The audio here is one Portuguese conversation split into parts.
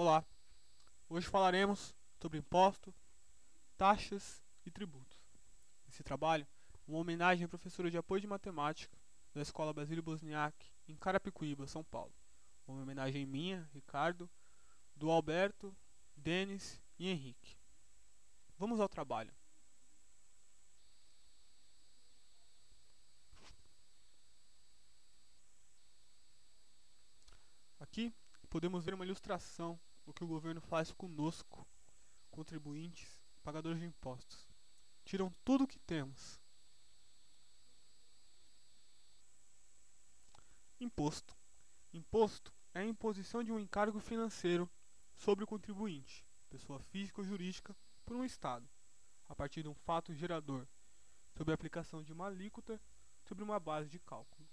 Olá, hoje falaremos sobre impostos, taxas e tributos. Esse trabalho é uma homenagem à professora de apoio de matemática da Escola Basílio Bosniak, em Carapicuíba, São Paulo. Uma homenagem minha, Ricardo, do Alberto, Denis e Henrique. Vamos ao trabalho. Aqui podemos ver uma ilustração do que o governo faz conosco, contribuintes, pagadores de impostos. Tiram tudo o que temos. Imposto. Imposto é a imposição de um encargo financeiro sobre o contribuinte, pessoa física ou jurídica, por um Estado, a partir de um fato gerador, sob a aplicação de uma alíquota sobre uma base de cálculo.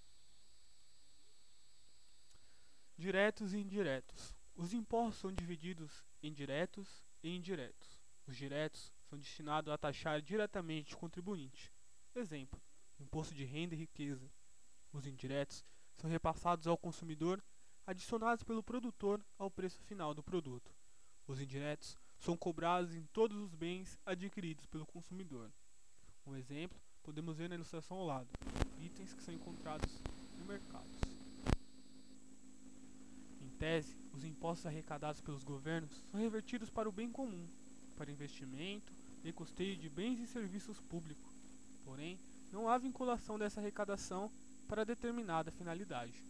Diretos e indiretos. Os impostos são divididos em diretos e indiretos. Os diretos são destinados a taxar diretamente o contribuinte. Exemplo: imposto de renda e riqueza. Os indiretos são repassados ao consumidor, adicionados pelo produtor ao preço final do produto. Os indiretos são cobrados em todos os bens adquiridos pelo consumidor. Um exemplo podemos ver na ilustração ao lado: itens que são encontrados no mercado. Em tese, os impostos arrecadados pelos governos são revertidos para o bem comum, para investimento e custeio de bens e serviços públicos. Porém, não há vinculação dessa arrecadação para determinada finalidade.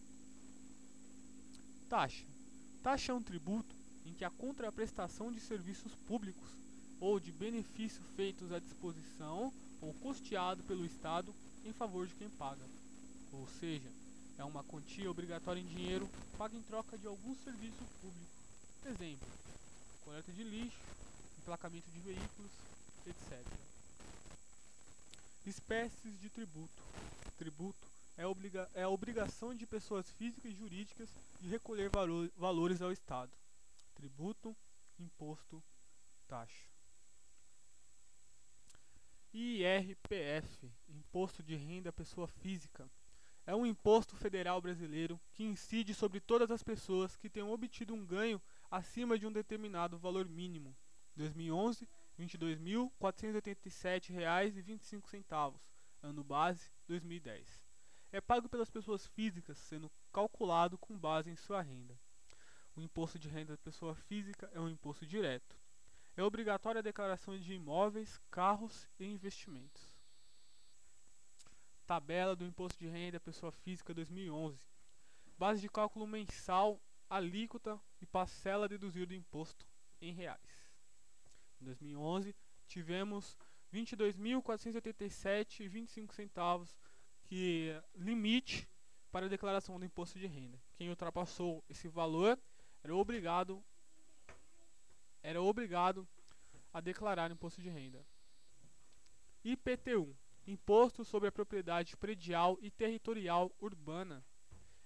Taxa. Taxa é um tributo em que a contraprestação de serviços públicos ou de benefícios feitos à disposição ou custeado pelo Estado em favor de quem paga. Ou seja, é uma quantia obrigatória em dinheiro paga em troca de algum serviço público. Exemplo: coleta de lixo, emplacamento de veículos, etc. Espécies de tributo. Tributo é a obrigação de pessoas físicas e jurídicas de recolher valores ao Estado. Tributo, imposto, taxa. IRPF, Imposto de Renda à Pessoa Física, é um imposto federal brasileiro que incide sobre todas as pessoas que tenham obtido um ganho acima de um determinado valor mínimo. 2011, R$ 22.487,25, ano base 2010. É pago pelas pessoas físicas, sendo calculado com base em sua renda. O imposto de renda da pessoa física é um imposto direto. É obrigatória a declaração de imóveis, carros e investimentos. Tabela do Imposto de Renda da Pessoa Física 2011. Base de cálculo mensal, alíquota e parcela deduzida do imposto em reais. Em 2011, tivemos R$ 22.487,25 que limite para a declaração do imposto de renda. Quem ultrapassou esse valor era obrigado a declarar o imposto de renda. IPTU, Imposto sobre a Propriedade Predial e Territorial Urbana.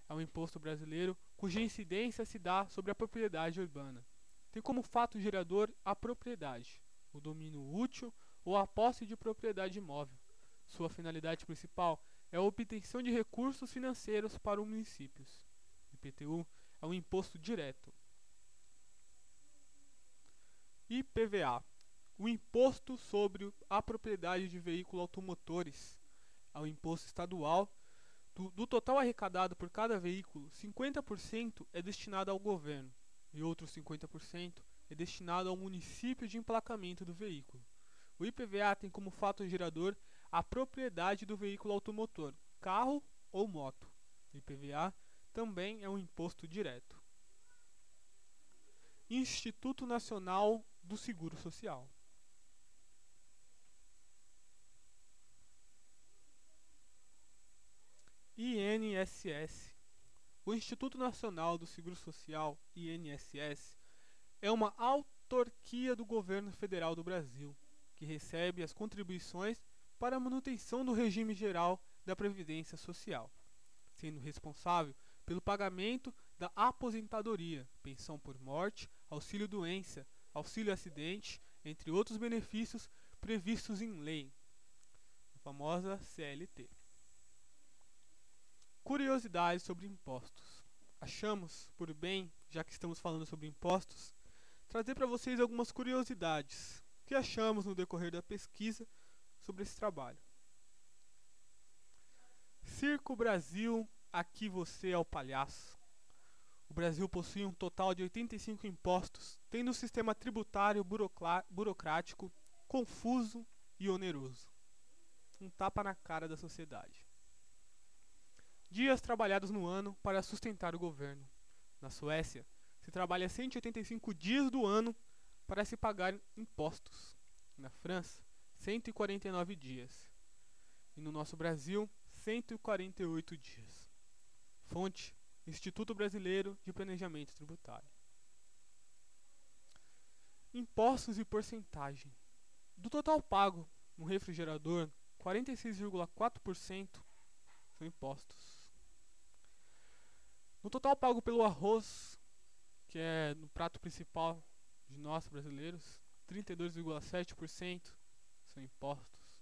É um imposto brasileiro cuja incidência se dá sobre a propriedade urbana. Tem como fato gerador a propriedade, o domínio útil ou a posse de propriedade imóvel. Sua finalidade principal é a obtenção de recursos financeiros para os municípios. IPTU é um imposto direto. IPVA, o Imposto sobre a Propriedade de Veículos Automotores. É um imposto estadual. Do total arrecadado por cada veículo, 50% é destinado ao governo e outros 50% é destinado ao município de emplacamento do veículo. O IPVA tem como fato gerador a propriedade do veículo automotor, carro ou moto. O IPVA também é um imposto direto. Instituto Nacional do Seguro Social. INSS. O Instituto Nacional do Seguro Social, INSS, é uma autarquia do governo federal do Brasil, que recebe as contribuições para a manutenção do regime geral da Previdência Social, sendo responsável pelo pagamento da aposentadoria, pensão por morte, auxílio-doença, auxílio-acidente, entre outros benefícios previstos em lei, a famosa CLT. Curiosidades sobre impostos. Achamos por bem, já que estamos falando sobre impostos, trazer para vocês algumas curiosidades que achamos no decorrer da pesquisa sobre esse trabalho. Circo Brasil, aqui você é o palhaço. O Brasil possui um total de 85 impostos, tendo um sistema tributário burocrático, confuso e oneroso. Um tapa na cara da sociedade. Dias trabalhados no ano para sustentar o governo. Na Suécia, se trabalha 185 dias do ano para se pagar impostos. Na França, 149 dias. E no nosso Brasil, 148 dias. Fonte: Instituto Brasileiro de Planejamento Tributário. Impostos e porcentagem. Do total pago no refrigerador, 46,4% são impostos. No total pago pelo arroz, que é no prato principal de nós brasileiros, 32,7% são impostos.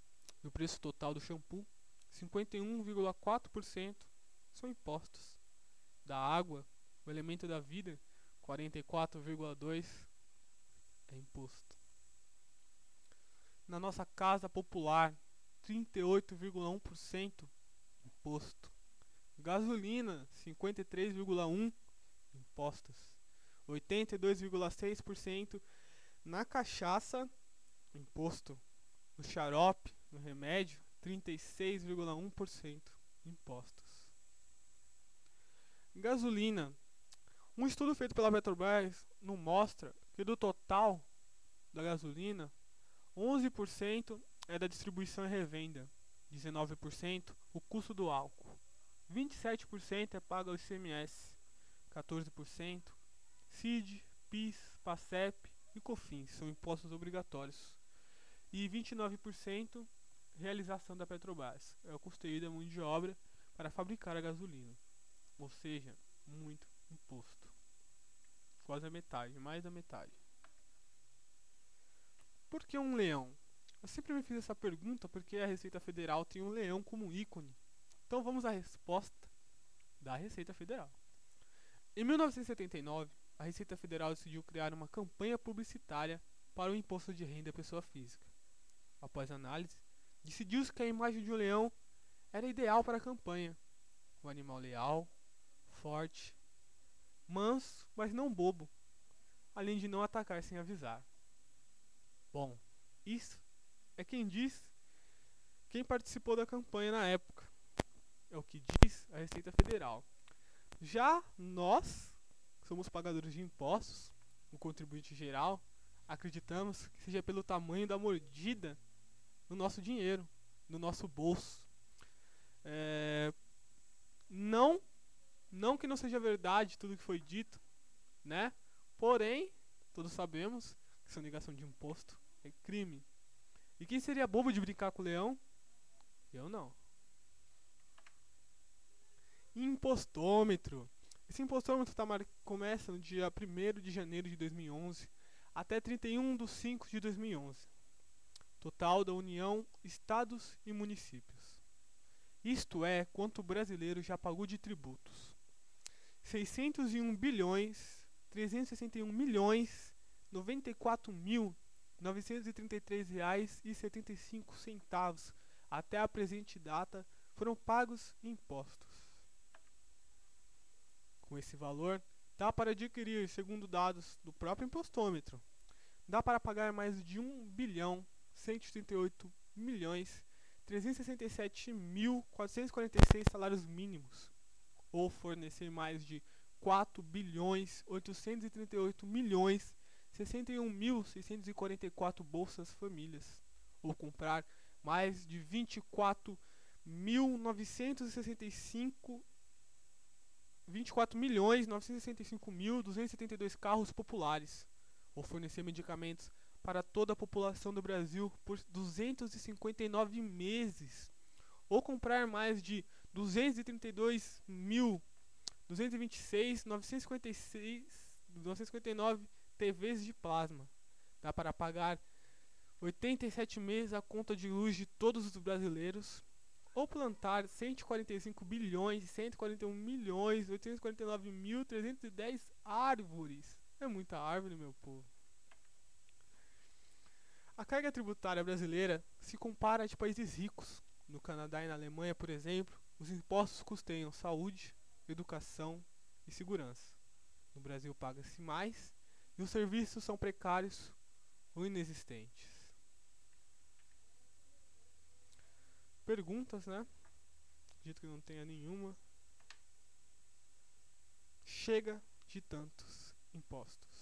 No preço total do shampoo, 51,4% são impostos. Da água, o elemento da vida, 44,2% é imposto. Na nossa casa popular, 38,1% imposto. Gasolina, 53,1% impostos. 82,6% na cachaça, imposto. No xarope, no remédio, 36,1% impostos. Gasolina. Um estudo feito pela Petrobras nos mostra que do total da gasolina, 11% é da distribuição e revenda, 19% o custo do álcool, 27% é pago ao ICMS, 14% CID, PIS, PASEP e COFINS são impostos obrigatórios, e 29% realização da Petrobras, é o custeio da mão de obra para fabricar a gasolina. Ou seja, muito imposto. Quase a metade, mais da metade. Por que um leão? Eu sempre me fiz essa pergunta porque a Receita Federal tem um leão como ícone. Então vamos à resposta da Receita Federal. Em 1979, a Receita Federal decidiu criar uma campanha publicitária para o imposto de renda à pessoa física. Após análise, decidiu-se que a imagem de um leão era ideal para a campanha. Um animal leal, forte, manso, mas não bobo, além de não atacar sem avisar. Bom, isso é quem participou da campanha na época. É o que diz a Receita Federal. Já nós, que somos pagadores de impostos, o contribuinte geral, acreditamos que seja pelo tamanho da mordida no nosso dinheiro, no nosso bolso. Não que não seja verdade tudo que foi dito, né? Porém, todos sabemos que sonegação de imposto é crime. E quem seria bobo de brincar com o leão? Eu não. Impostômetro. Esse impostômetro começa no dia 1º de janeiro de 2011 até 31/5 de 2011. Total da União, Estados e Municípios. Isto é quanto o brasileiro já pagou de tributos. 601 bilhões, 361 milhões, 94.933 reais e 75 centavos até a presente data foram pagos em impostos. Com esse valor, dá para adquirir, segundo dados do próprio impostômetro, dá para pagar mais de 1 bilhão, 138 milhões, 367.446 salários mínimos, ou fornecer mais de 4 bilhões, 838 milhões, 61.644 bolsas famílias, ou comprar mais de 24.965.272 carros populares, ou fornecer medicamentos para toda a população do Brasil por 259 meses, ou comprar mais de 232.226.959 TVs de plasma. Dá para pagar 87 meses a conta de luz de todos os brasileiros, ou plantar 145 bilhões, 141 milhões, 849.310 árvores. É muita árvore, meu povo. A carga tributária brasileira se compara a de países ricos. No Canadá e na Alemanha, por exemplo, os impostos custeiam saúde, educação e segurança. No Brasil paga-se mais e os serviços são precários ou inexistentes. Perguntas, né? Acredito que não tenha nenhuma. Chega de tantos impostos.